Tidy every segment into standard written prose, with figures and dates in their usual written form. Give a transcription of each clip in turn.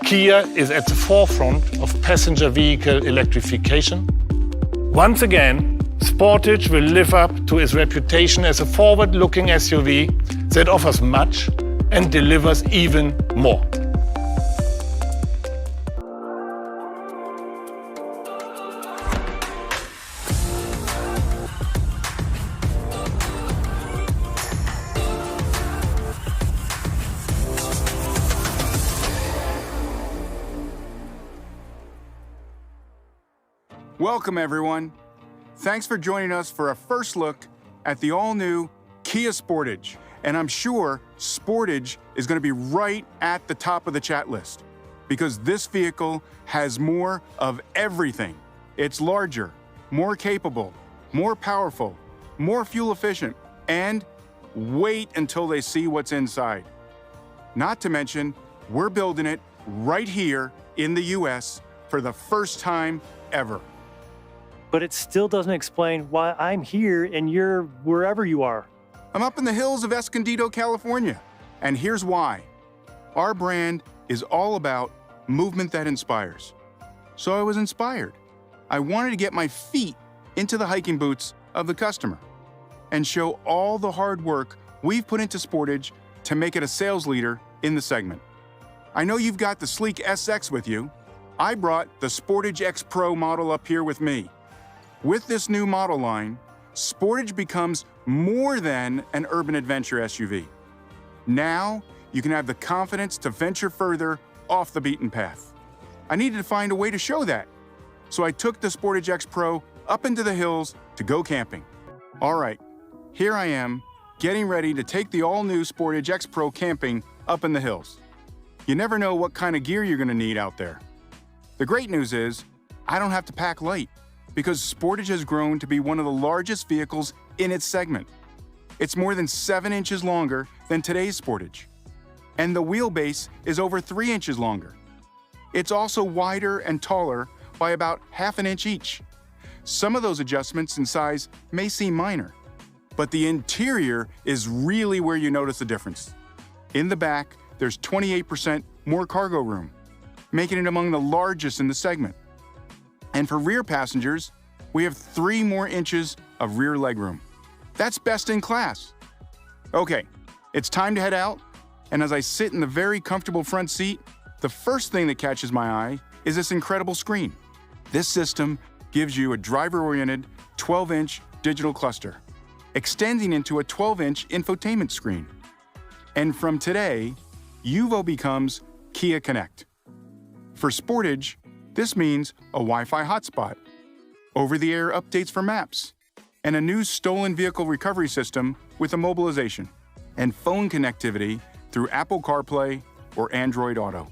Kia is at the forefront of passenger vehicle electrification. Once again, Sportage will live up to its reputation as a forward-looking SUV that offers much and delivers even more. Welcome, everyone. Thanks for joining us for a first look at the all-new Kia Sportage. And I'm sure Sportage is going to be right at the top of the chat list because this vehicle has more of everything. It's larger, more capable, more powerful, more fuel efficient, and wait until they see what's inside. Not to mention, we're building it right here in the US for the first time ever. But it still doesn't explain why I'm here and you're wherever you are. I'm up in the hills of Escondido, California. And here's why. Our brand is all about movement that inspires. So I was inspired. I wanted to get my feet into the hiking boots of the customer and show all the hard work we've put into Sportage to make it a sales leader in the segment. I know you've got the sleek SX with you. I brought the Sportage X Pro model up here with me. With this new model line, Sportage becomes more than an urban adventure SUV. Now, you can have the confidence to venture further off the beaten path. I needed to find a way to show that, so I took the Sportage X Pro up into the hills to go camping. All right, here I am, getting ready to take the all-new Sportage X Pro camping up in the hills. You never know what kind of gear you're gonna need out there. The great news is, I don't have to pack light, because Sportage has grown to be one of the largest vehicles in its segment. It's more than 7 inches longer than today's Sportage, and the wheelbase is over 3 inches longer. It's also wider and taller by about ½ an inch each. Some of those adjustments in size may seem minor, but the interior is really where you notice the difference. In the back, there's 28% more cargo room, making it among the largest in the segment. And for rear passengers, we have 3 more inches of rear legroom. That's best in class. Okay, it's time to head out, and as I sit in the very comfortable front seat, the first thing that catches my eye is this incredible screen. This system gives you a driver-oriented 12-inch digital cluster, extending into a 12-inch infotainment screen. And from today, Yuvo becomes Kia Connect. For Sportage, this means a Wi-Fi hotspot, over-the-air updates for maps, and a new stolen vehicle recovery system with immobilization, and phone connectivity through Apple CarPlay or Android Auto.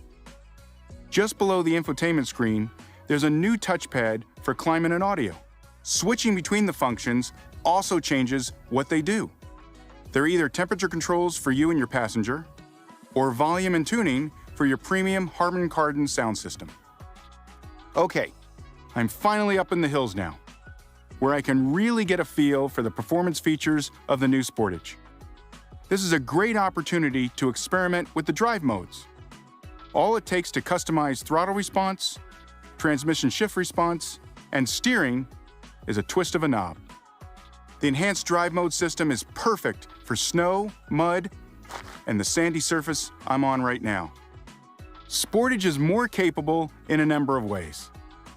Just below the infotainment screen, there's a new touchpad for climate and audio. Switching between the functions also changes what they do. They're either temperature controls for you and your passenger, or volume and tuning for your premium Harman Kardon sound system. Okay, I'm finally up in the hills now, where I can really get a feel for the performance features of the new Sportage. This is a great opportunity to experiment with the drive modes. All it takes to customize throttle response, transmission shift response, and steering is a twist of a knob. The enhanced drive mode system is perfect for snow, mud, and the sandy surface I'm on right now. Sportage is more capable in a number of ways.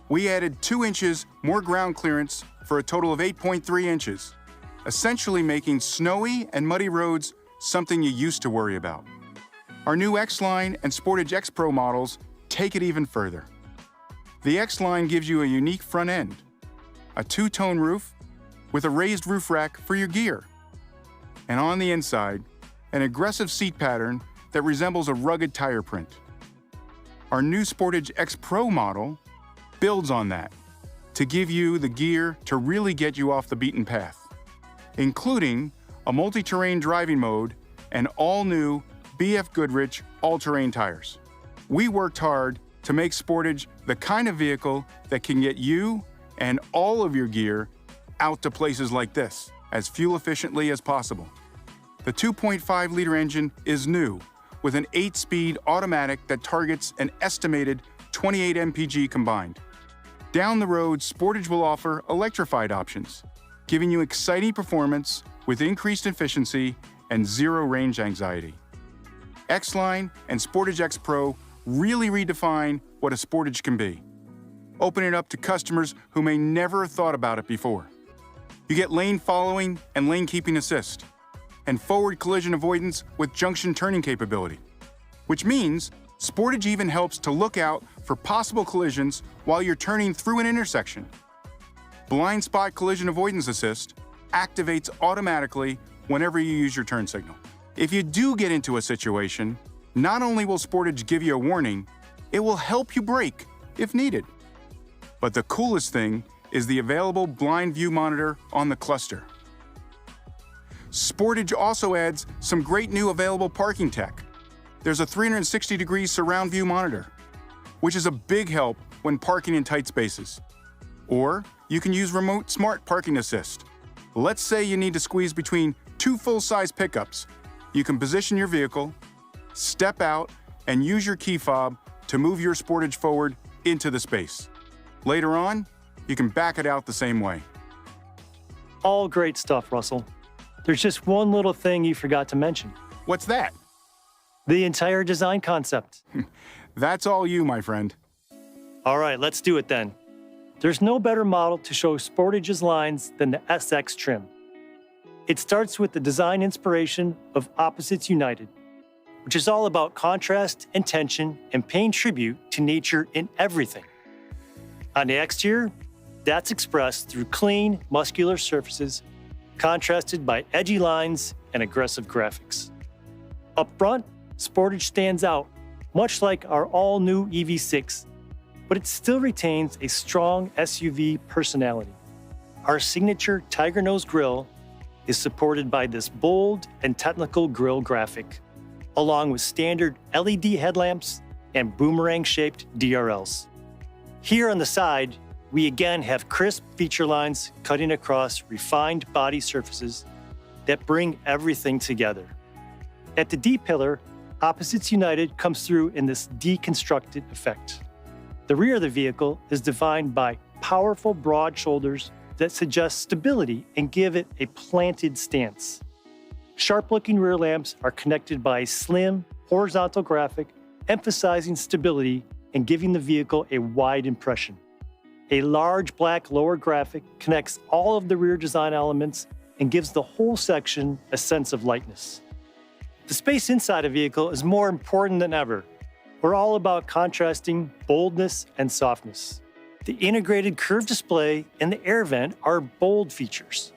We added 2 inches more ground clearance for a total of 8.3 inches, essentially making snowy and muddy roads something you used to worry about. Our new X-Line and Sportage X Pro models take it even further. The X-Line gives you a unique front end, a 2-tone roof with a raised roof rack for your gear, and on the inside, an aggressive seat pattern that resembles a rugged tire print. Our new Sportage X Pro model builds on that to give you the gear to really get you off the beaten path, including a multi-terrain driving mode and all-new BF Goodrich all-terrain tires. We worked hard to make Sportage the kind of vehicle that can get you and all of your gear out to places like this as fuel efficiently as possible. The 2.5-liter engine is new, with an 8-speed automatic that targets an estimated 28 mpg combined. Down the road, Sportage will offer electrified options, giving you exciting performance with increased efficiency and zero range anxiety. X-Line and Sportage X Pro really redefine what a Sportage can be, opening it up to customers who may never have thought about it before. You get lane following and lane keeping assist, and forward collision avoidance with junction turning capability, which means Sportage even helps to look out for possible collisions while you're turning through an intersection. Blind spot collision avoidance assist activates automatically whenever you use your turn signal. If you do get into a situation, not only will Sportage give you a warning, it will help you brake if needed. But the coolest thing is the available blind view monitor on the cluster. Sportage also adds some great new available parking tech. There's a 360-degree surround view monitor, which is a big help when parking in tight spaces. Or you can use remote smart parking assist. Let's say you need to squeeze between two full-size pickups. You can position your vehicle, step out, and use your key fob to move your Sportage forward into the space. Later on, you can back it out the same way. All great stuff, Russell. There's just one little thing you forgot to mention. What's that? The entire design concept. That's all you, my friend. All right, let's do it then. There's no better model to show Sportage's lines than the SX trim. It starts with the design inspiration of Opposites United, which is all about contrast and tension and paying tribute to nature in everything. On the exterior, that's expressed through clean, muscular surfaces, contrasted by edgy lines and aggressive graphics. Up front, Sportage stands out, much like our all-new EV6, but it still retains a strong SUV personality. Our signature Tiger Nose grille is supported by this bold and technical grille graphic, along with standard LED headlamps and boomerang-shaped DRLs. Here on the side, we again have crisp feature lines cutting across refined body surfaces that bring everything together. At the D-pillar, Opposites United comes through in this deconstructed effect. The rear of the vehicle is defined by powerful broad shoulders that suggest stability and give it a planted stance. Sharp-looking rear lamps are connected by a slim, horizontal graphic emphasizing stability and giving the vehicle a wide impression. A large black lower graphic connects all of the rear design elements and gives the whole section a sense of lightness. The space inside a vehicle is more important than ever. We're all about contrasting boldness and softness. The integrated curved display and the air vent are bold features.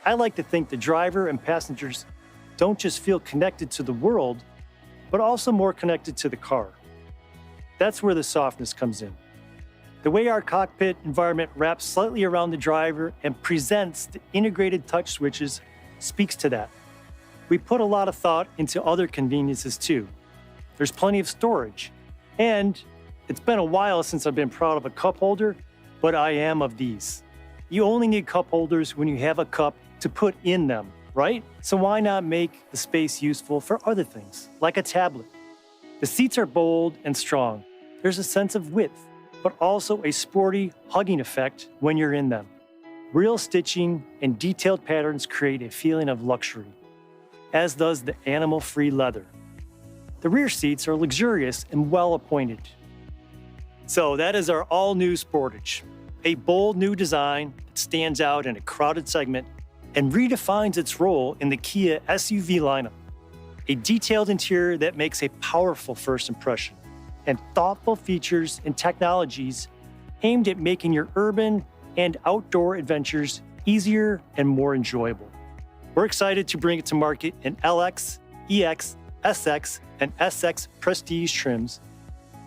I like to think the driver and passengers don't just feel connected to the world, but also more connected to the car. That's where the softness comes in. The way our cockpit environment wraps slightly around the driver and presents the integrated touch switches speaks to that. We put a lot of thought into other conveniences too. There's plenty of storage. And it's been a while since I've been proud of a cup holder, but I am of these. You only need cup holders when you have a cup to put in them, right? So why not make the space useful for other things, like a tablet? The seats are bold and strong. There's a sense of width, but also a sporty hugging effect when you're in them. Real stitching and detailed patterns create a feeling of luxury, as does the animal-free leather. The rear seats are luxurious and well-appointed. So that is our all-new Sportage, a bold new design that stands out in a crowded segment and redefines its role in the Kia SUV lineup. A detailed interior that makes a powerful first impression, and thoughtful features and technologies aimed at making your urban and outdoor adventures easier and more enjoyable. We're excited to bring it to market in LX, EX, SX, and SX Prestige trims,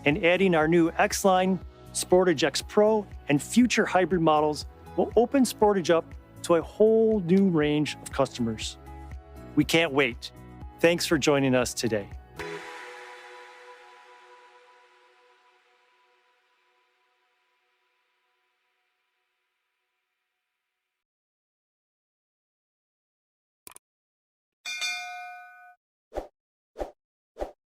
and adding our new X-Line, Sportage X Pro, and future hybrid models will open Sportage up to a whole new range of customers. We can't wait. Thanks for joining us today.